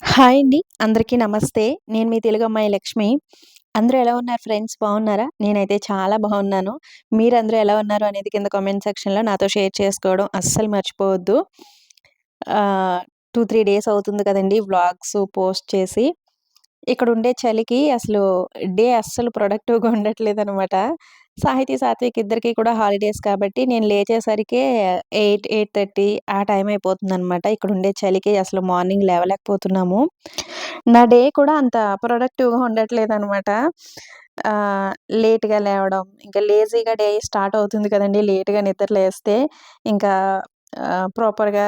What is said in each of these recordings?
Hi అండి. అందరికీ నమస్తే. నేను మీ తెలుగమ్మాయి లక్ష్మి. అందరూ ఎలా ఉన్నారు ఫ్రెండ్స్ బాగున్నారా? నేనైతే చాలా బాగున్నాను. మీరందరూ ఎలా ఉన్నారు అనేది కింద కామెంట్ సెక్షన్‌లో నాతో షేర్ చేసుకోవడం అస్సలు మర్చిపోవద్దు. ఆహ్, 2, 3 డేస్ అవుతుంది కదండీ వ్లాగ్స్ పోస్ట్ చేసి. ఇక్కడుండే చలికి అసలు డే అస్సలు ప్రొడక్టివ్‌గా ఉండట్లేదనమాట. సాహితీ, సాత్విక్ ఇద్దరికీ కూడా హాలిడేస్ కాబట్టి నేను లేచేసరికే 8, 8:30 ఆ టైం అయిపోతుందనమాట. ఇక్కడుండే చలికి అసలు మార్నింగ్ లేవలేకపోతున్నాము. నా డే కూడా అంత ప్రొడక్టివ్‌గా ఉండట్లేదనమాట. ఆహ్, లేట్‌గా లేవడం, ఇంకా లేజీగా డే స్టార్ట్ అవుతుంది కదండీ! లేట్‌గా నిద్ర లేస్తే ఇంకా ప్రాపర్‌గా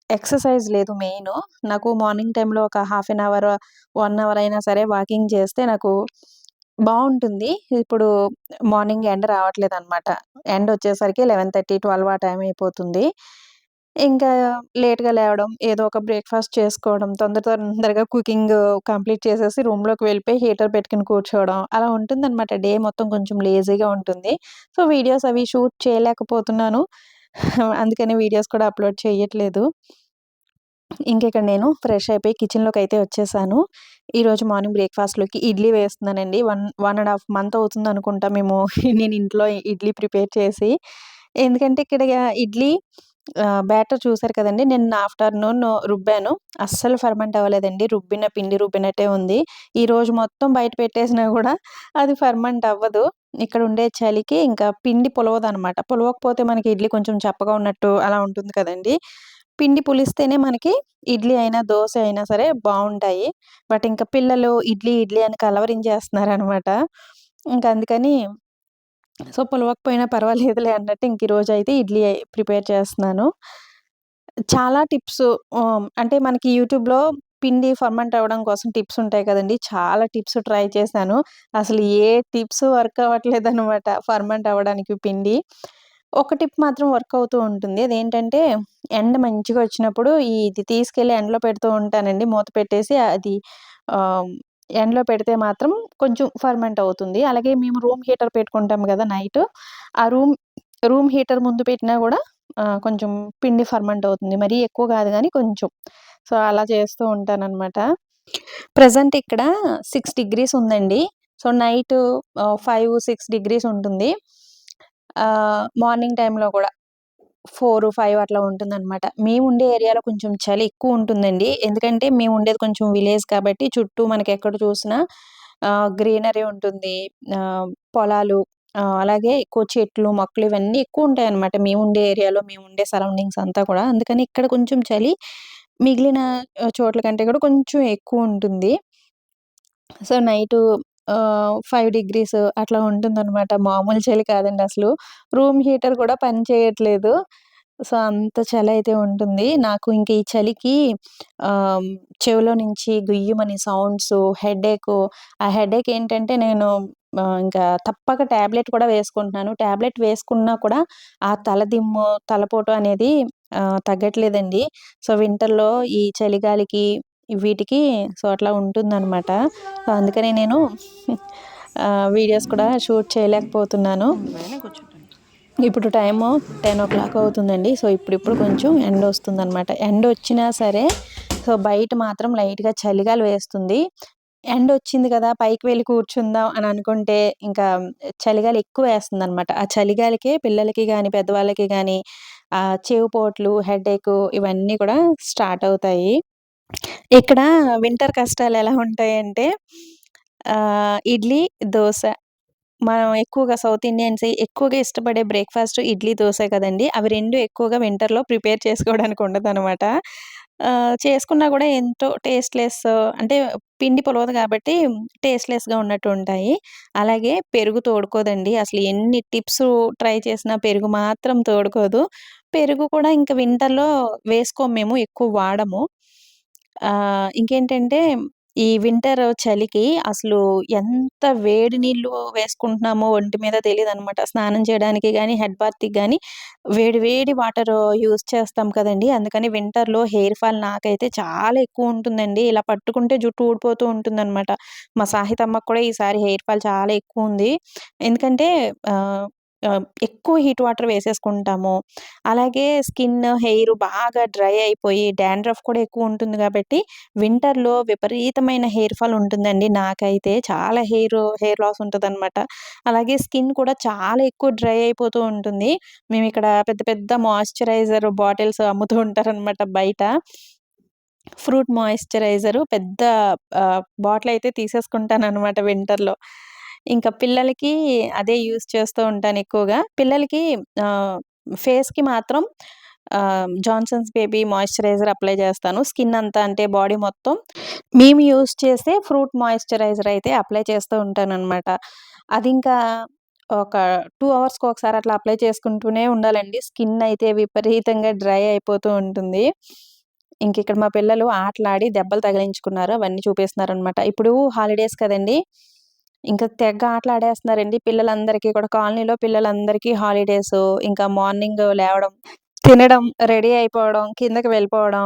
ఎక్సర్‌సైజ్ లేదు మెయిను. నాకు మార్నింగ్ టైమ్‌లో ఒక హాఫ్ ఎన్ అవర్, 1 అవర్ అయినా సరే వాకింగ్ చేస్తే నాకు బావుంటుంది. ఇప్పుడు మార్నింగ్ ఎండ రావట్లేదనమాట. ఎండొచ్చేసరికి 11:30, 12 ఆ టైం అయిపోతుంది. ఇంకా లేట్‌గా లేవడం, ఏదో ఒక బ్రేక్‌ఫాస్ట్ చేసుకోవడం, తొందరగా కుకింగ్ కంప్లీట్ చేసేసి రూమ్‌లోకి వెళ్ళిపోయి హీటర్ పెట్టుకొని కూర్చోవడం. అలా ఉంటుందనమాట. డే మొత్తం కొంచెం లేజీగా ఉంటుంది. సో, వీడియోస్ అవి షూట్ చేయలేకపోతున్నాను. అందుకని వీడియోస్ కూడా అప్‌లోడ్ చేయట్లేదు. ఇంకిక్కడ నేను ఫ్రెష్ అయిపోయి కిచెన్‌లోకైతే వచ్చేసాను. ఈరోజు మార్నింగ్ బ్రేక్‌ఫాస్ట్‌లోకి ఇడ్లీ వేస్తున్నానండి. 1 ½ మంత్ అవుతుందనుకుంటా మేము నేను ఇంట్లో ఇడ్లీ ప్రిపేర్ చేసి. ఎందుకంటే ఇక్కడ ఇడ్లీ బ్యాటర్ చూసారు కదండీ! నిన్న ఆఫ్టర్‌నూన్ రుబ్బాను. అస్సలు ఫర్మెంట్ అవ్వలేదండి. రుబ్బిన పిండి రుబ్బినట్టే ఉంది. ఈరోజు మొత్తం బయట పెట్టేసినా గూడా అది ఫర్మెంట్ అవ్వదు. ఇక్కడుండే చలికి ఇంకా పిండి పులవదనమాట. పులవకపోతే మనకి ఇడ్లీ కొంచెం చప్పగా ఉన్నట్టు అలా ఉంటుంది కదండీ! పిండి పులిస్తేనే మనకి ఇడ్లీ అయినా, దోస అయినా సరే బావుంటాయి. బట్ ఇంక పిల్లలు ఇడ్లీ అని కలవరించేస్తున్నారనమాట. ఇంక అందుకని సో, పులవకపోయినా పర్వాలేదులే అన్నట్టు ఇంక ఈరోజైతే ఇడ్లీ ప్రిపేర్ చేస్తున్నాను. చాలా టిప్స్ అంటే మనకి యూట్యూబ్‌లో పిండి ఫర్మెంట్ అవ్వడం కోసం టిప్స్ ఉంటాయి కదండీ! చాలా టిప్స్ ట్రై చేశాను. అసలు ఏ టిప్స్ వర్క్ అవ్వట్లేదనమాట ఫర్మెంట్ అవ్వడానికి పిండి. ఒక టిప్ మాత్రం వర్క్ అవుతూ ఉంటుంది. అదేంటంటే ఎండ మంచిగా వచ్చినప్పుడు ఇది తీసుకెళ్ళి ఎండలో పెడుతూ ఉంటానండి. మూత పెట్టేసి అది ఆహ్, ఎండలో పెడితే మాత్రం కొంచెం ఫర్మెంట్ అవుతుంది. అలాగే మేము రూమ్ హీటర్ పెట్టుకుంటాం గదా! నైటు. ఆ రూమ్ హీటర్ ముందు పెట్టినా గూడా కొంచెం పిండి ఫర్మెంట్ అవుతుంది. మరీ ఎక్కువ గాదు గానీ కొంచెం. సో, అలా చేస్తూ ఉంటాననమాట. ప్రెజెంట్ ఇక్కడ 6 డిగ్రీస్ ఉందండి. సో, నైటు 5, 6 డిగ్రీస్ ఉంటుంది. మార్నింగ్ టైమ్‌లో గూడా 4, 5 అట్లా ఉంటుందనమాట. మేముండే ఏరియాలో కొంచెం చలి ఎక్కువుంటుందండి. ఎందుకంటే మేముండేది కొంచెం విలేజ్ కాబట్టి చుట్టూ మనకెక్కడ చూసినా గ్రీనరీ ఉంటుంది. ఆహ్, పొలాలు అలాగే ఎక్కువ చెట్లు, మొక్కలు ఇవన్నీ ఎక్కువుంటాయనమాట. మేముండే ఏరియాలో, మేముండే సరౌండింగ్స్ అంతా కూడా. అందుకని ఇక్కడ కొంచెం చలి మిగిలిన చోట్ల కంటే కూడా కొంచెం ఎక్కువుంటుంది. సో, నైటు 5 డిగ్రీస్ అట్లా ఉంటుందనమాట. మామూలు చలి కాదండి అసలు. రూమ్ హీటర్ కూడా పని చేయట్లేదు. సో, అంత చలైతే ఉంటుంది. నాకు ఇంక ఈ చలికి ఆహ్, చెవిలో నుంచి గుయ్యుమని సౌండ్సు, హెడేకు. ఆ హెడేక్ ఏంటంటే నేను ఇంకా తప్పక టాబ్లెట్ కూడా వేసుకుంటున్నాను. టాబ్లెట్ వేసుకున్నా కూడా ఆ తలదిమ్ము, తలపోటు అనేది తగ్గట్లేదండి. సో, వింటర్‌లో ఈ చలిగాలికి వీటికి సో, అట్లా ఉంటుందనమాట. సో, అందుకనే నేను వీడియోస్ కూడా షూట్ చేయలేకపోతున్నాను. ఉండిపోయానే కూర్చుంటాను. ఇప్పుడు టైము 10:00 అవుతుందండి. సో, ఇప్పుడిప్పుడు కొంచెం ఎండొస్తుందనమాట. ఎండొచ్చినా సరే సో, బయట మాత్రం లైట్‌గా చలిగాలి వేస్తుంది. ఎండొచ్చింది కదా! పైకి వెళ్లి కూర్చుందాం అని అనుకుంటే ఇంకా చలిగాలి ఎక్కువేస్తుందనమాట. ఆ చలిగాలికే పిల్లలకి గానీ, పెద్దవాళ్ళకి గానీ చెవిపోట్లు, హెడేకు ఇవన్నీ కూడా స్టార్ట్ అవుతాయి. ఇక్కడ వింటర్ కష్టాలెలా ఉంటాయంటే ఇడ్లీ, దోస. మనం ఎక్కువగా సౌత్ ఇండియన్స్ ఎక్కువగా ఇష్టపడే బ్రేక్‌ఫాస్ట్ ఇడ్లీ, దోసే కదండీ! అవి 2 ఎక్కువగా వింటర్‌లో ప్రిపేర్ చేసుకోవడానికి ఉండదనమాట. చేసుకున్నా గూడా ఎంతో టేస్ట్‌లెస్ అంటే పిండి పులవదు కాబట్టి టేస్ట్‌లెస్‌గా ఉన్నట్టు ఉంటాయి. అలాగే పెరుగు తోడుకోదండి. అసలు ఎన్ని టిప్స్ ట్రై చేసినా పెరుగు మాత్రం తోడుకోదు. పెరుగు కూడా ఇంక వింటర్‌లో వేసుకోము మేము. ఎక్కువ వాడము. ఇంకేంటంటే ఈ వింటర్ చలికి అసలు ఎంత వేడి నీళ్ళు వేసుకుంటున్నామో ఒంటి మీద తెలీదనమాట. స్నానం చేయడానికి గానీ, హెడ్ బాత్‌కి గానీ వేడి వేడి వాటరు యూజ్ చేస్తాం కదండీ! అందుకని వింటర్‌లో హెయిర్ ఫాల్ నాకైతే చాలా ఎక్కువుంటుందండి. ఇలా పట్టుకుంటే జుట్టు ఊడిపోతూ ఉంటుందనమాట. మా సాహితమ్మకి కూడా ఈసారి హెయిర్ ఫాల్ చాలా ఎక్కువుంది. ఎందుకంటే ఆహ్ ఎక్కువ హీట్ వాటర్ వేసేసుకుంటాము. అలాగే స్కిన్, హెయిర్ బాగా డ్రై అయిపోయి డాండ్రఫ్ కూడా ఎక్కువుంటుంది గాబట్టి, వింటర్‌లో విపరీతమైన హెయిర్ ఫాల్ ఉంటుందండి నాకైతే. చాలా హెయిర్ లాస్ ఉంటదనమాట. అలాగే స్కిన్ కూడా చాలా ఎక్కువ డ్రై అయిపోతూ ఉంటుంది. మేమిక్కడ పెద్ద పెద్ద మాయిశ్చరైజర్ బాటిల్స్ అమ్ముతూ ఉంటారనమాట బయట. ఫ్రూట్ మాయిశ్చరైజరు పెద్ద బాటిలయితే తీసేసుకుంటాననమాట వింటర్‌లో. ఇంకా పిల్లలకి అదే యూజ్ చేస్తూ ఉంటాను ఎక్కువగా. పిల్లలకి ఆహ్, ఫేస్‌కి మాత్రం జాన్సన్స్ బేబీ మాయిశ్చరైజర్ అప్లై చేస్తాను. స్కిన్ అంతా అంటే బాడీ మొత్తం మేము యూజ్ చేసే ఫ్రూట్ మాయిశ్చరైజర్ అయితే అప్లై చేస్తూ ఉంటాననమాట. అదింకా ఒక 2 అవర్స్‌కొకసారి అట్లా అప్లై చేసుకుంటూనే ఉండాలండి. స్కిన్ అయితే విపరీతంగా డ్రై అయిపోతూ ఉంటుంది. ఇంకిక్కడ మా పిల్లలు ఆటలాడి దెబ్బలు తగిలించుకున్నారు. అవన్నీ చూపిస్తున్నారనమాట. ఇప్పుడు హాలిడేస్ కదండీ! ఇంకా తెగ ఆటలాడేస్తున్నారండి పిల్లలందరికీ కూడా. కాలనీలో పిల్లలందరికీ హాలిడేసు. ఇంకా మార్నింగ్ లేవడం, తినడం, రెడీ అయిపోవడం, కిందకి వెళ్ళిపోవడం.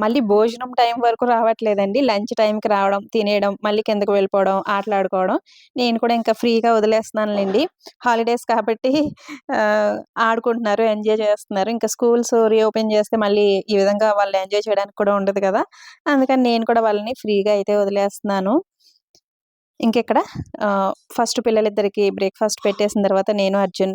మళ్ళీ భోజనం టైం వరకు రావట్లేదండి. లంచ్ టైంకి రావడం, తినేయడం, మళ్ళీ కిందకి వెళ్ళిపోవడం, ఆటలాడుకోవడం. నేను కూడా ఇంకా ఫ్రీగా వదిలేస్తున్నానులెండి. హాలిడేస్ కాబట్టి ఆహ్, ఆడుకుంటున్నారు, ఎంజాయ్ చేస్తున్నారు. ఇంకా స్కూల్స్ రీఓపెన్ చేస్తే మళ్ళీ ఈ విధంగా వాళ్ళు ఎంజాయ్ చేయడానికి కూడా ఉండదు కదా! అందుకని నేను కూడా వాళ్ళని ఫ్రీగా అయితే వదిలేస్తున్నాను. ఇంకిక్కడ ఫస్ట్ పిల్లలిద్దరికీ బ్రేక్‌ఫాస్ట్ పెట్టేసిన తర్వాత నేను, అర్జున్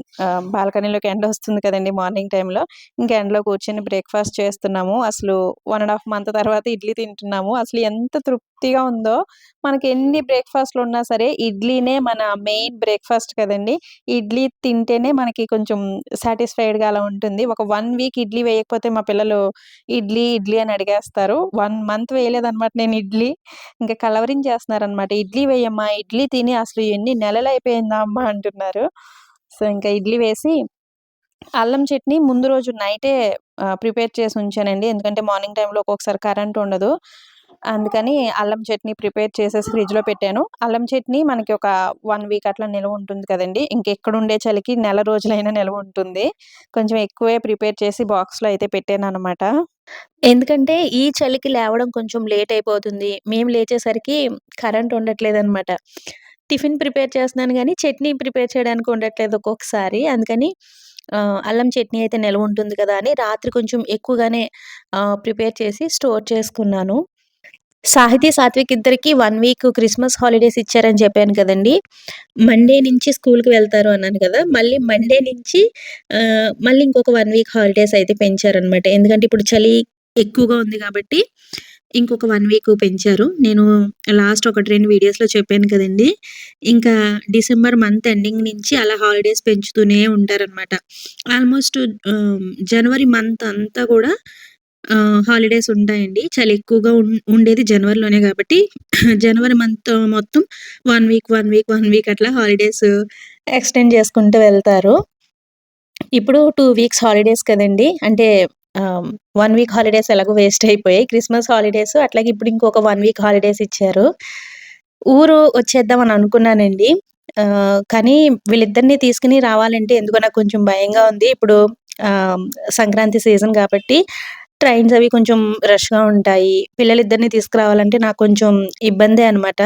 బాల్కనీలోకి ఎండొస్తుంది కదండీ మార్నింగ్ టైమ్‌లో. ఇంక ఎండలో కూర్చొని బ్రేక్‌ఫాస్ట్ చేస్తున్నాము. అసలు 1 ½ మంత్ తర్వాత ఇడ్లీ తింటున్నాము. అసలు ఎంత తృప్తిగా ఉందో. మనకి ఎన్ని బ్రేక్‌ఫాస్ట్‌లున్నా సరే ఇడ్లీనే మన మెయిన్ బ్రేక్‌ఫాస్ట్ కదండీ! ఇడ్లీ తింటేనే మనకి కొంచెం సాటిస్ఫైడ్‌గా అలా ఉంటుంది. ఒక 1 వీక్ ఇడ్లీ వేయకపోతే మా పిల్లలు ఇడ్లీ, ఇడ్లీ అని అడిగేస్తారు. 1 మంత్ వేయలేదనమాట నేను ఇడ్లీ. ఇంక కలవరించేస్తున్నారనమాట. "ఇడ్లీ వెయ్యమ్మా, ఇడ్లీ తిని అసలు ఎన్ని నెలలయిపోయిందా అమ్మా" అంటున్నారు. సో, ఇంకా ఇడ్లీ వేసి, అల్లం చట్నీ ముందు రోజు నైటే ప్రిపేర్ చేసి ఉంచానండి. ఎందుకంటే మార్నింగ్ టైమ్‌లో ఒక్కొక్కసారి కరెంట్ ఉండదు. అందుకని అల్లం చట్నీ ప్రిపేర్ చేసేసి ఫ్రిడ్జ్‌లో పెట్టాను. అల్లం చట్నీ మనకి ఒక 1 వీక్ అట్లా నిలవ ఉంటుంది కదండీ! ఇంకెక్కడుండే చలికి నెల రోజులైనా నిలవ ఉంటుంది. కొంచెం ఎక్కువే ప్రిపేర్ చేసి బాక్స్‌లో అయితే పెట్టాననమాట. ఎందుకంటే, ఈ చలికి లేవడం కొంచెం లేట్ అయిపోతుంది. మేము లేచేసరికి కరెంట్ ఉండట్లేదనమాట. టిఫిన్ ప్రిపేర్ చేస్తున్నాను గానీ, చట్నీ ప్రిపేర్ చేయడానికి ఉండట్లేదు ఒక్కొక్కసారి. అందుకని అల్లం చట్నీ అయితే నిలవుంటుంది కదా! అని రాత్రి కొంచెం ఎక్కువగానే ప్రిపేర్ చేసి స్టోర్ చేసుకున్నాను. సాహితీ, సాత్విక్ ఇద్దరికీ 1 వీక్ క్రిస్మస్ హాలిడేస్ ఇచ్చారని చెప్పాను కదండీ! మండే నుంచి స్కూలుకి వెళ్తారు అన్నాను కదా! మళ్ళీ మండే నుంచి మళ్ళీ ఇంకొక 1 వీక్ హాలిడేస్ అయితే పెంచారనమాట. ఎందుకంటే ఇప్పుడు చలి ఎక్కువగా ఉంది కాబట్టి ఇంకొక 1 వీక్ పెంచారు. నేను లాస్ట్ 1, 2 వీడియోస్‌లో చెప్పాను కదండీ! ఇంకా డిసెంబర్ మంత్ ఎండింగ్ నుంచి అలా హాలిడేస్ పెంచుతూనే ఉంటారనమాట. ఆల్‌మోస్ట్ జనవరి మంత్ అంతా కూడా హాలిడేస్ ఉంటాయండి. చలి ఎక్కువగా ఉండేది జనవరిలోనే గాబట్టి, జనవరి మంత్ మొత్తం 1 వీక్, 1 వీక్, 1 వీక్ అట్లా హాలిడేస్ ఎక్స్‌టెండ్ చేసుకుంటూ వెళ్తారు. ఇప్పుడు 2 వీక్స్ హాలిడేస్ కదండీ! అంటే 1 వీక్ హాలిడేస్ ఎలాగో వేస్ట్ అయిపోయాయి. క్రిస్మస్ హాలిడేస్ అట్లాగే ఇప్పుడు ఇంకొక 1 వీక్ హాలిడేస్ ఇచ్చారు. ఊరు వచ్చేద్దాం అని అనుకున్నానండి. కానీ వీళ్ళిద్దరిని తీసుకొని రావాలంటే ఎందుకో నాకు కొంచెం భయంగా ఉంది. ఇప్పుడు ఆహ్, సంక్రాంతి సీజన్ గాబట్టి ట్రైన్స్ అవి కొంచెం రష్‌గా ఉంటాయి. పిల్లలిద్దరిని తీసుకురావాలంటే నాకు కొంచెం ఇబ్బందే అనమాట.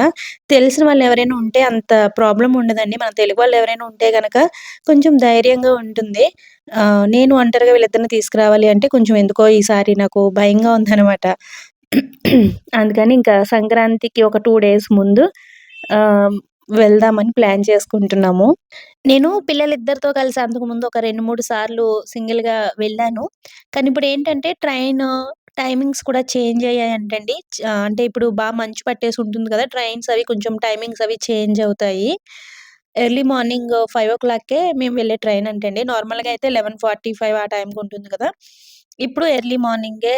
తెలిసిన వాళ్ళెవరైనా ఉంటే అంత ప్రాబ్లమ్ ఉండదండి. మన తెలుగు వాళ్ళెవరైనా ఉంటే గనక కొంచెం ధైర్యంగా ఉంటుంది. నేను ఒంటరిగా వీళ్ళిద్దరిని తీసుకురావాలి అంటే కొంచెం ఎందుకో ఈసారి నాకు భయంగా ఉందనమాట. అందుకని ఇంకా సంక్రాంతికి ఒక 2 డేస్ ముందు ఆహ్, వెళ్దామని ప్లాన్ చేసుకుంటున్నాము. నేను పిల్లలిద్దరితో కలిసి అంతకుముందు ఒక 2, 3 సార్లు సింగిల్‌గా వెళ్ళాను. కానీ ఇప్పుడేంటంటే టైమింగ్స్ కూడా చేంజ్ అయ్యాయంటండి. అంటే ఇప్పుడు మంచు పట్టేసి ఉంటుంది కదా! ట్రైన్స్ అవి కొంచెం టైమింగ్స్ అవి చేంజ్ అవుతాయి. ఎర్లీ మార్నింగ్ 5:00కే మేము వెళ్ళే ట్రైన్ అంటండి. నార్మల్‌గా అయితే 11:45 ఆ టైంకి ఉంటుంది కదా! ఇప్పుడు ఎర్లీ మార్నింగే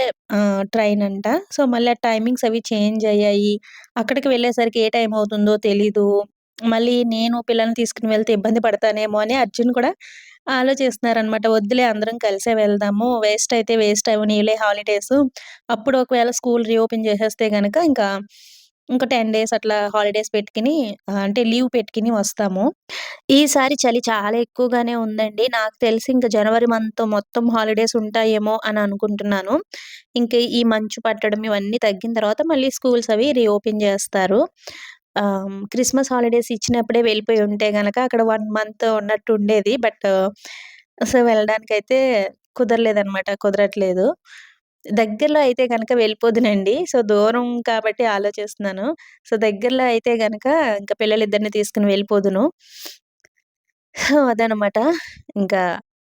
ట్రైన్ అంట. సో, మళ్ళీ ఆ టైమింగ్స్ అవి చేంజ్ అయ్యాయి. అక్కడికి వెళ్ళేసరికి ఏ టైం అవుతుందో తెలీదు. మళ్ళీ నేను పిల్లల్ని తీసుకొని వెళ్తే ఇబ్బంది పడతానేమో అని అర్జున్ కూడా ఆలోచిస్తున్నారనమాట. వద్దులే అందరం కలిసే వెళ్దాము. వేస్ట్ అయితే వేస్ట్ అవ్వనీయులే హాలిడేసు. అప్పుడు ఒకవేళ స్కూల్ రీఓపెన్ చేసేస్తే గనక ఇంకా 10 డేస్ అట్లా హాలిడేస్ పెట్టుకొని అంటే లీవ్ పెట్టుకొని వస్తాము. ఈసారి చలి చాలా ఎక్కువగానే ఉందండి. నాకు తెలిసి ఇంక జనవరి మంత్ మొత్తం హాలిడేస్ ఉంటాయేమో అని అనుకుంటున్నాను. ఇంక ఈ మంచు పట్టడం ఇవన్నీ తగ్గిన తర్వాత మళ్ళీ స్కూల్స్ అవి రీఓపెన్ చేస్తారు. క్రిస్మస్ హాలిడేస్ ఇచ్చినప్పుడే వెళ్ళిపోయి ఉంటే గనక అక్కడ 1 మంత్ ఉన్నట్టు ఉండేది. బట్ సో, వెళ్ళడానికైతే కుదరలేదనమాట. కుదరట్లేదు. దగ్గరలో అయితే గనక వెళ్ళిపోదునండి. సో, దూరం కాబట్టి ఆలోచిస్తున్నాను. సో, దగ్గరలో అయితే గనక ఇంక పిల్లలిద్దరిని తీసుకొని వెళ్ళిపోదును. అదనమాట. ఇంకా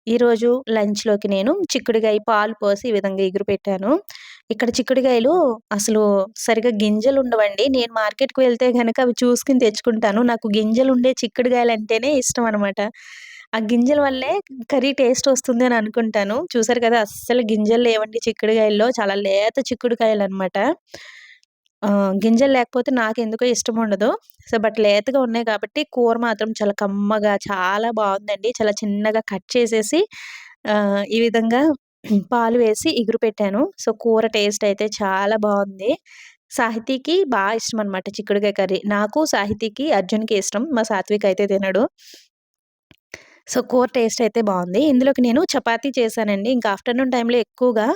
ఈరోజు లంచ్‌లోకి నేను చిక్కుడుగాయ పాలు పోసి ఈ విధంగా ఎగురు పెట్టాను. ఇక్కడ చిక్కుడుగాయలు అసలు సరిగ్గా గింజలుండవండి. నేను మార్కెట్‌కి వెళ్తే గనక అవి చూసుకొని తెచ్చుకుంటాను. నాకు గింజలుండే చిక్కుడుగాయలంటేనే ఇష్టం అనమాట. ఆ గింజల వల్లే కర్రీ టేస్ట్ వస్తుంది అని అనుకుంటాను. చూసారు కదా! అస్సలు గింజలు లేవండి చిక్కుడుగాయల్లో. చాలా లేత చిక్కుడుకాయలనమాట. గింజలు లేకపోతే నాకెందుకో ఇష్టముండదు. సో, బట్ లేతగా ఉన్నాయి కాబట్టి కూర మాత్రం చాలా కమ్మగా చాలా బావుందండి. చాలా చిన్నగా కట్ చేసేసి ఈ విధంగా పాలు వేసి ఇగురు పెట్టాను. సో, కూర టేస్ట్ అయితే చాలా బావుంది. సాహితీకి ఇష్టమనమాట చిక్కుడుకాయ కర్రీ. నాకు, సాహితీకి, అర్జున్‌కి ఇష్టం. మా సాత్విక్ అయితే తినడు. సో, కూర టేస్ట్ అయితే బావుంది. ఇందులోకి నేను చపాతీ చేశానండి. ఇంకా ఆఫ్టర్‌నూన్ టైమ్‌లో ఎక్కువగా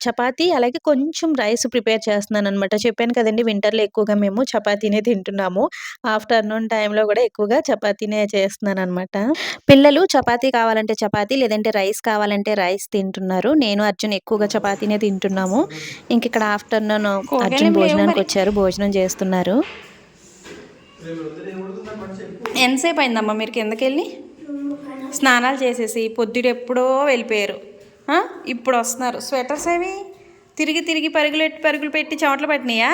చపాతీ అలాగే కొంచెం రైస్ ప్రిపేర్ చేస్తున్నాననమాట. చెప్పాను కదండీ! వింటర్‌లో ఎక్కువగా మేము చపాతీనే తింటున్నాము. ఆఫ్టర్‌నూన్ టైమ్‌లో గూడా ఎక్కువగా చపాతీనే చేస్తున్నాననమాట. పిల్లలు చపాతీ కావాలంటే చపాతీ, లేదంటే రైస్ కావాలంటే రైస్ తింటున్నారు. నేను, అర్జున్ ఎక్కువగా చపాతీనే తింటున్నాము. ఇంకిక్కడ ఆఫ్టర్‌నూన్ అర్జున్ కూరగాయలేం లేవు మరి. భోజనానికొచ్చారు. భోజనం చేస్తున్నారు. ఎంతసేపు అయిందమ్మా మీరు కిందకెళ్ళి? స్నానాలు చేసేసి పొద్దుటెప్పుడో వెళ్ళిపోయారు. ఇప్పుడు వస్తున్నారు. స్వెటర్స్ ఏవి తిరిగి తిరిగి పరుగులు పెట్టి చెమటలు పట్టినాయా?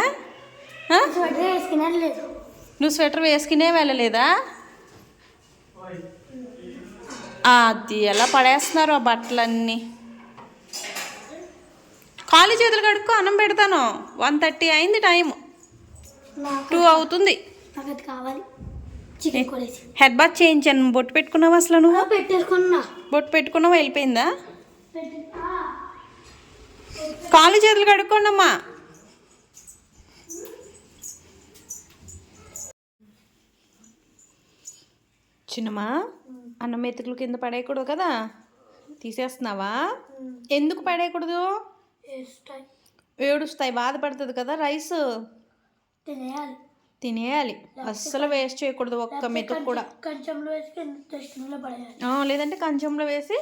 నువ్వు స్వెటర్ వేసుకునే వెళ్ళలేదా? అది ఎలా పడేస్తున్నారు ఆ బట్టలన్నీ. ఖాళీ చేతులు కడుక్కో, అన్నం పెడతాను. 1:30 అయింది టైం. 2 అవుతుంది. హెడ్ బాత్ చేయించాను. బొట్టు పెట్టుకున్నావా అసలు? నువ్వు బొట్టు పెట్టుకున్నావా? వెళ్ళిపోయిందా? కాళ్ళు చేతులు కడుక్కోండి అమ్మా. చిన్నమ్మా, అన్నం మెతుకులు కింద పడేయకూడదు కదా, తీసేస్తున్నావా? ఎందుకు పడేయకూడదు? ఏడుస్తాయి, బాధపడుతుంది కదా. రైస్ తినేయాలి, అస్సలు వేస్ట్ చేయకూడదు ఒక్క మెతుకు కూడా. లేదంటే కంచంలో వేసి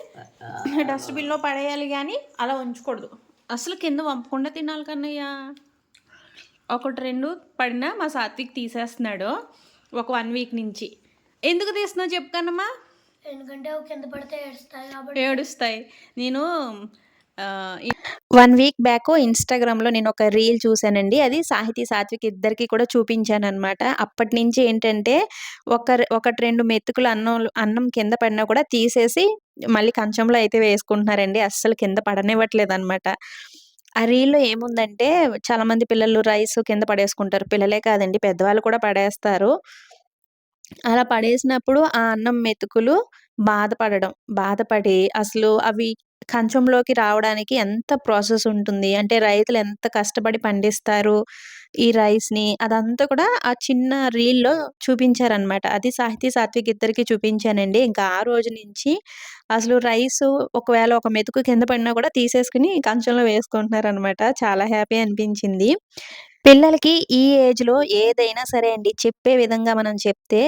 డస్ట్బిన్లో పడేయాలి, కానీ అలా ఉంచకూడదు. అసలు కింద వంపకుండా తినాలి కన్నయ్య. 1-2 పడినా మా సాత్విక్ తీసేస్తున్నాడు ఒక 1 వీక్ నుంచి. ఎందుకు తీస్తున్నావు చెప్పు కన్నమ్మా? ఎందుకంటే కింద పడితే ఏడుస్తాయి. నేను 1 వీక్ బ్యాక్ ఇన్‌స్టాగ్రామ్‌లో నేను ఒక రీల్ చూసానండి. అది సాహితీ, సాత్విక్ ఇద్దరికీ కూడా చూపించాననమాట. అప్పటినుంచి ఏంటంటే 2 మెతుకులు అన్నం కింద పడినా కూడా తీసేసి మళ్ళీ కంచంలో అయితే వేసుకుంటున్నారండి. అస్సలు కింద పడనివ్వట్లేదనమాట. ఆ రీల్‌లో ఏముందంటే చాలామంది పిల్లలు రైస్ కింద పడేసుకుంటారు. పిల్లలే కాదండి, పెద్దవాళ్ళు కూడా పడేస్తారు. అలా పడేసినప్పుడు ఆ అన్నం మెతుకులు బాధపడి అసలు అవి కంచంలోకి రావడానికి ఎంత ప్రాసెస్ ఉంటుంది. అంటే రైతులు ఎంత కష్టపడి పండిస్తారు ఈ రైస్‌ని. అదంతా కూడా ఆ చిన్న రీల్‌లో చూపించారనమాట. అది సాహితీ, సాత్విక్ ఇద్దరికీ చూపించానండి. ఇంకా ఆ రోజు నుంచి అసలు రైసు ఒకవేళ ఒక మెతుకు కింద పడినా కూడా తీసేసుకొని కంచంలో వేసుకుంటున్నారనమాట. చాలా హ్యాపీ అనిపించింది. పిల్లలకి ఈ ఏజ్‌లో ఏదైనా సరే అండి, చెప్పే విధంగా మనం చెప్తే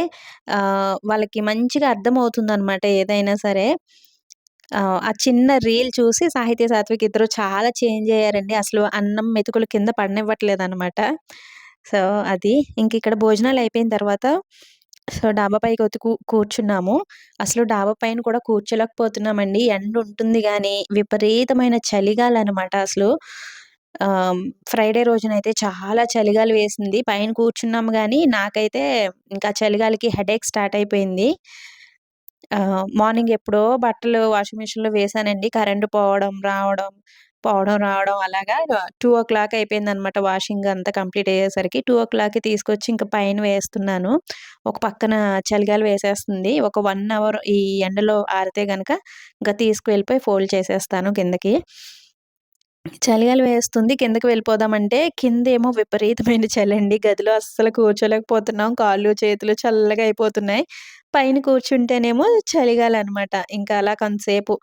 వాళ్ళకి మంచిగా అర్థమవుతుందనమాట ఏదైనా సరే. ఆ చిన్న రీల్ చూసి సాహితీ, సాత్విక్ ఇద్దరు చాలా చేంజ్ అయ్యారండి. అసలు అన్నం మెతుకులు కింద పడనివ్వట్లేదనమాట. సో, అది. ఇంకిక్కడ భోజనాలయిపోయిన తర్వాత సో, డాబా పైకొచ్చి కూర్చున్నాము. అసలు డాబా పైన కూడా కూర్చోలేకపోతున్నామండి. ఎండుంటుంది గానీ, విపరీతమైన చలిగాలనమాట అసలు. ఫ్రైడే రోజునైతే చాలా చలిగాలి వేసింది. పైన కూర్చున్నాము గానీ, నాకైతే ఇంకా చలిగాలికి హెడేక్ స్టార్ట్ అయిపోయింది. మార్నింగ్ ఎప్పుడో బట్టలు వాషింగ్ మిషన్‌లో వేశానండి. కరెంట్ రావడం అలాగా 2:00 అయిపోయిందనమాట వాషింగ్ అంతా కంప్లీట్ అయ్యేసరికి. 2:00కి తీసుకొచ్చి ఇంక పైన వేస్తున్నాను. ఒక పక్కన చలిగాలి వేసేస్తుంది. ఒక 1 అవర్ ఈ ఎండలో ఆరితే గనక ఇంక తీసుకువెళ్ళిపోయి ఫోల్డ్ చేసేస్తాను కిందకి. చలిగాలి వేస్తుంది. కిందకి వెళ్ళిపోదామంటే కిందేమో విపరీతమైన చలండి. గదిలో అస్సలు కూర్చోలేకపోతున్నాం. కాళ్ళు, చేతులు చల్లగా అయిపోతున్నాయి. పైన కూర్చుంటేనేమో చలిగాలనమాట. ఇంకా అలా కొంతసేపు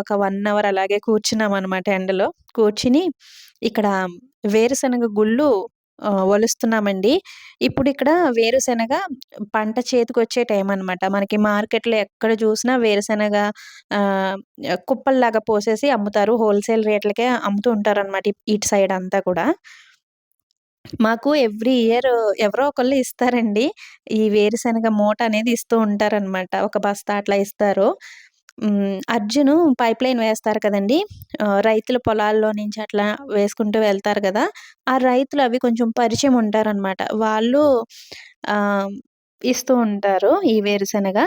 ఒక 1 అవర్ అలాగే కూర్చున్నామనమాట ఎండలో. కూర్చుని ఇక్కడ వేరుశనగ గుళ్ళు ఒలుస్తున్నామండి. ఇప్పుడు ఇక్కడ వేరుశెనగ పంట చేతికొచ్చే టైం అనమాట. మనకి మార్కెట్‌లో ఎక్కడ చూసినా వేరుశెనగ ఆహ్, కుప్పల్లాగా పోసేసి అమ్ముతారు. హోల్‌సేల్ రేట్లకే అమ్ముతూ ఉంటారనమాట ఇటు సైడ్ అంతా కూడా. మాకు ఎవ్రీ ఇయర్ ఎవరో ఒకళ్ళు ఇస్తారండి. ఈ వేరుశెనగ మూట అనేది ఇస్తూ ఉంటారనమాట. ఒక బస్తా అట్లా ఇస్తారు. అర్జును పైప్‌లైన్ వేస్తారు కదండీ! రైతుల పొలాల్లో నుంచి అట్లా వేసుకుంటూ వెళ్తారు గదా! ఆ రైతులు అవి కొంచెం పరిచయం ఉంటారనమాట. వాళ్ళు ఆహ్, ఇస్తూ ఉంటారు ఈ వేరుశెనగ.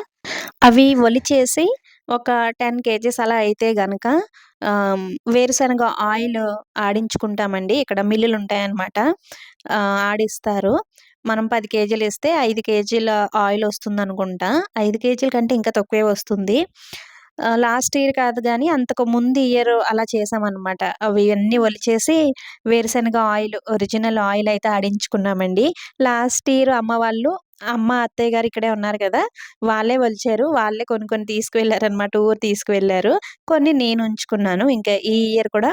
అవి ఒలిచేసి ఒక 10 కేజీస్ అలా అయితే గనక వేరుశనగ ఆయిల్ ఆడించుకుంటామండి. ఇక్కడ మిల్లులుంటాయన్నమాట. ఆడిస్తారు. మనం 10 కేజీలిస్తే 5 కేజీల ఆయిలొస్తుందనుకుంటా. 5 కేజీల కంటే ఇంకా తక్కువే వస్తుంది. లాస్ట్ ఇయర్ కాదు గానీ, అంతకు ముందు ఇయర్ అలా చేశామనమాట. అవి అన్నీ ఒలిచేసి వేరుశనగ ఆయిల్, ఒరిజినల్ ఆయిలయితే ఆడించుకున్నామండి. లాస్ట్ ఇయర్ అమ్మ, అత్తయ్య గారు ఇక్కడే ఉన్నారు కదా! వాళ్ళే ఒలిచారు. వాళ్ళే కొన్ని కొన్ని తీసుకువెళ్లారనమాట. ఊరు తీసుకువెళ్లారు. కొన్ని నేనుంచుకున్నాను. ఇంకా ఈ ఇయర్ కూడా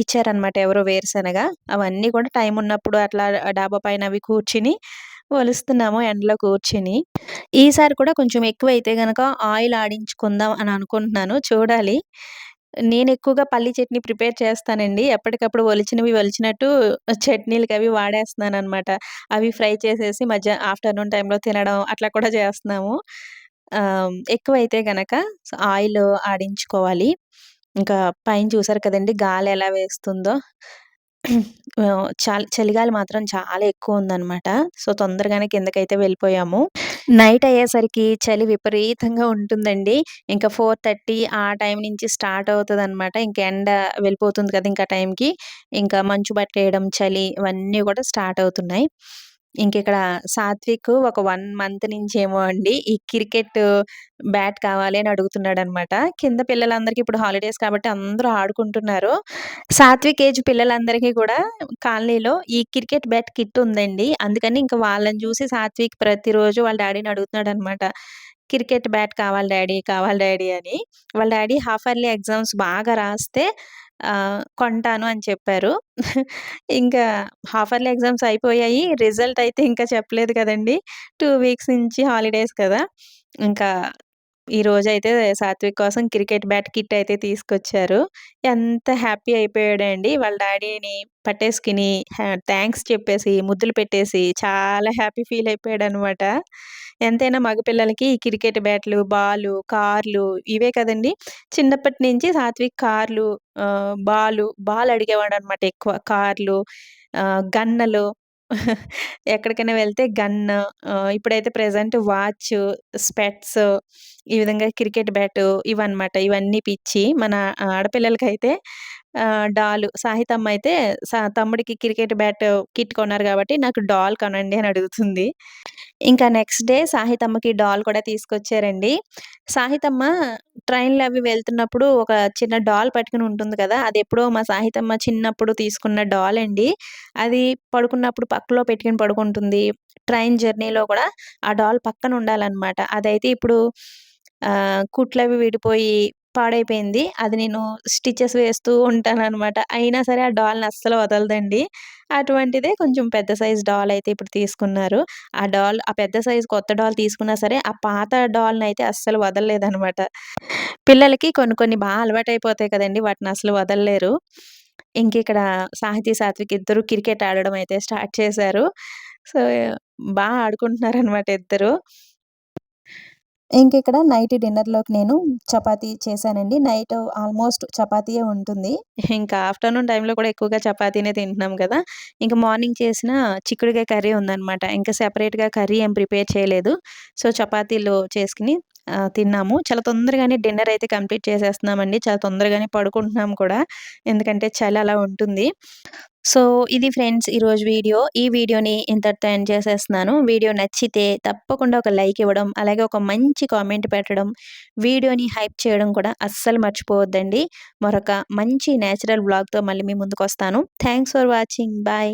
ఇచ్చారనమాట ఎవరో వేరుశనగ. అవన్నీ కూడా టైమున్నప్పుడు అట్లా డాబా పైన అవి కూర్చుని ఒలుస్తున్నాము ఎండలో కూర్చుని. ఈసారి కూడా కొంచెం ఎక్కువైతే గనక ఆయిల్ ఆడించుకుందాం అని అనుకుంటున్నాను. చూడాలి. నేనెక్కువగా పల్లీ చట్నీ ప్రిపేర్ చేస్తానండి. ఎప్పటికప్పుడు ఒలిచినవి ఒలిచినట్టు చట్నీలకవి వాడేస్తున్నాననమాట. అవి ఫ్రై చేసేసి ఆఫ్టర్‌నూన్ టైమ్‌లో తినడం అట్లా కూడా చేస్తున్నాము. ఎక్కువైతే గనక ఆయిల్ ఆడించుకోవాలి. ఇంకా పైన చూసారు కదండీ గాలెలా వేస్తుందో. చలిగాలి మాత్రం చాలా ఎక్కువుందనమాట. సో, తొందరగానే కిందకైతే వెళ్ళిపోయాము. నైట్ అయ్యేసరికి చలి విపరీతంగా ఉంటుందండి. ఇంకా 4:30 ఆ టైం నుంచి స్టార్ట్ అవుతదనమాట. ఇంక ఎండ వెళ్ళిపోతుంది కదా! ఇంకా టైంకి. ఇంకా మంచు పట్టేయడం, చలి ఇవన్నీ కూడా స్టార్ట్ అవుతున్నాయి. ఇంకిక్కడ సాత్విక్ ఒక 1 మంత్ నుంచేమో అండి ఈ క్రికెట్ బ్యాట్ కావాలి అని అడుగుతున్నాడనమాట. కింద పిల్లలందరికీ ఇప్పుడు హాలిడేస్ కాబట్టి అందరూ ఆడుకుంటున్నారు. సాత్విక్ ఏజ్ పిల్లలందరికీ కూడా కాలనీలో ఈ క్రికెట్ బ్యాట్ కిట్ ఉందండి. అందుకని ఇంక వాళ్ళని చూసి సాత్విక్ ప్రతిరోజు వాళ్ళ డ్యాడీని అడుగుతున్నాడనమాట. క్రికెట్ బ్యాట్ కావాలి డ్యాడీ, కావాలి డ్యాడీ అని. వాళ్ళ డ్యాడీ హాఫ్ ఇయర్లీ ఎగ్జామ్స్ బాగా రాస్తే కొంటాను అని చెప్పారు. ఇంకా హాఫ్ ఇయర్లీ ఎగ్జామ్స్ అయిపోయాయి. రిజల్ట్ అయితే ఇంకా చెప్పలేదు కదండీ! 2 వీక్స్ నుంచి హాలిడేస్ కదా! ఇంకా ఈరోజైతే సాత్విక్ కోసం క్రికెట్ బ్యాట్ కిట్ అయితే తీసుకొచ్చారు. ఎంత హ్యాపీ అయిపోయాడండి. వాళ్ళ డ్యాడీని పట్టేసుకొని థాంక్స్ చెప్పేసి, ముద్దులు పెట్టేసి చాలా హ్యాపీ ఫీల్ అయిపోయాడనమాట. ఎంతైనా మగ పిల్లలకి ఈ క్రికెట్ బ్యాట్‌లు, కార్లు ఇవే కదండీ! చిన్నప్పటి నుంచి సాత్విక్ కార్లు, బాల్ అడిగేవాడనమాట ఎక్కువ. కార్లు, గన్నులు ఎక్కడికైనా వెళ్తే ఇప్పుడైతే ప్రెజెంట్ వాచ్, స్పెట్స్ ఈ విధంగా క్రికెట్ బ్యాటు ఇవన్నమాట. ఇవన్నీ పిచ్చి. మన ఆడపిల్లలకైతే సాహితమ్మ అయితే తమ్ముడికి క్రికెట్ బ్యాట్ కిట్ కొన్నారు గాబట్టి, నాకు డాల్ కొనండి అని అడుగుతుంది. ఇంకా నెక్స్ట్ డే సాహితమ్మకి డాల్ కూడా తీసుకొచ్చారండి. సాహితమ్మ ట్రైన్‌లో అవి వెళ్తున్నప్పుడు ఒక చిన్న డాల్ పట్టుకొని ఉంటుంది కదా! అదెప్పుడో మా సాహితమ్మ చిన్నప్పుడు తీసుకున్న డాల్ అండి. అది పడుకున్నప్పుడు పక్కలో పెట్టుకొని పడుకుంటుంది. ట్రైన్ జర్నీలో కూడా ఆ డాల్ పక్కన ఉండాలనమాట. అదైతే ఇప్పుడు కుట్లవి విడిపోయి పాడైపోయింది. అది నేను స్టిచెస్ వేస్తూ ఉంటాననమాట. అయినా సరే ఆ డాల్‌ని అస్సలు వదలదండి. అటువంటిదే కొంచెం పెద్ద సైజ్ డాల్ అయితే ఇప్పుడు తీసుకున్నారు. ఆ పెద్ద సైజ్ కొత్త డాల్ తీసుకున్నా సరే, ఆ పాత డాల్‌నయితే అస్సలు వదలలేదనమాట. పిల్లలకి కొన్ని కొన్ని అలవాటైపోతాయి కదండీ! వాటిని అసలు వదలలేరు. ఇంకిక్కడ సాత్విక్ ఇద్దరు క్రికెట్ ఆడడం అయితే స్టార్ట్ చేశారు. సో, ఆడుకుంటున్నారనమాట ఇద్దరు. ఇంకిక్కడ నైట్ డిన్నర్‌లోకి నేను చపాతీ చేశానండి. నైట్ ఆల్‌మోస్ట్ చపాతీయే ఉంటుంది. ఇంకా ఆఫ్టర్‌నూన్ టైమ్‌లో కూడా ఎక్కువగా చపాతీనే తింటున్నాం కదా! ఇంక మార్నింగ్ చేసిన చిక్కుడుగాయ కర్రీ ఉందనమాట. ఇంకా సెపరేట్‌గా కర్రీ ఏం ప్రిపేర్ చేయలేదు. సో, చపాతీలు చేసుకొని తిన్నాము. చాలా తొందరగానే డిన్నర్ అయితే కంప్లీట్ చేసేస్తున్నామండి. చాలా తొందరగానే పడుకుంటున్నాం కూడా. ఎందుకంటే చలి అలా ఉంటుంది. సో, ఇది ఫ్రెండ్స్ ఈరోజు వీడియో. ఈ వీడియోని ఇంతటితో ఎండ్ చేసేస్తున్నాను. వీడియో నచ్చితే తప్పకుండా ఒక లైక్ ఇవ్వడం, అలాగే ఒక మంచి కామెంట్ పెట్టడం, వీడియోని హైప్ చేయడం కూడా అస్సలు మర్చిపోవద్దండి. మరొక మంచి నేచురల్ వ్లాగ్‌తో మళ్ళీ మీ ముందుకొస్తాను. Thanks for watching. బాయ్.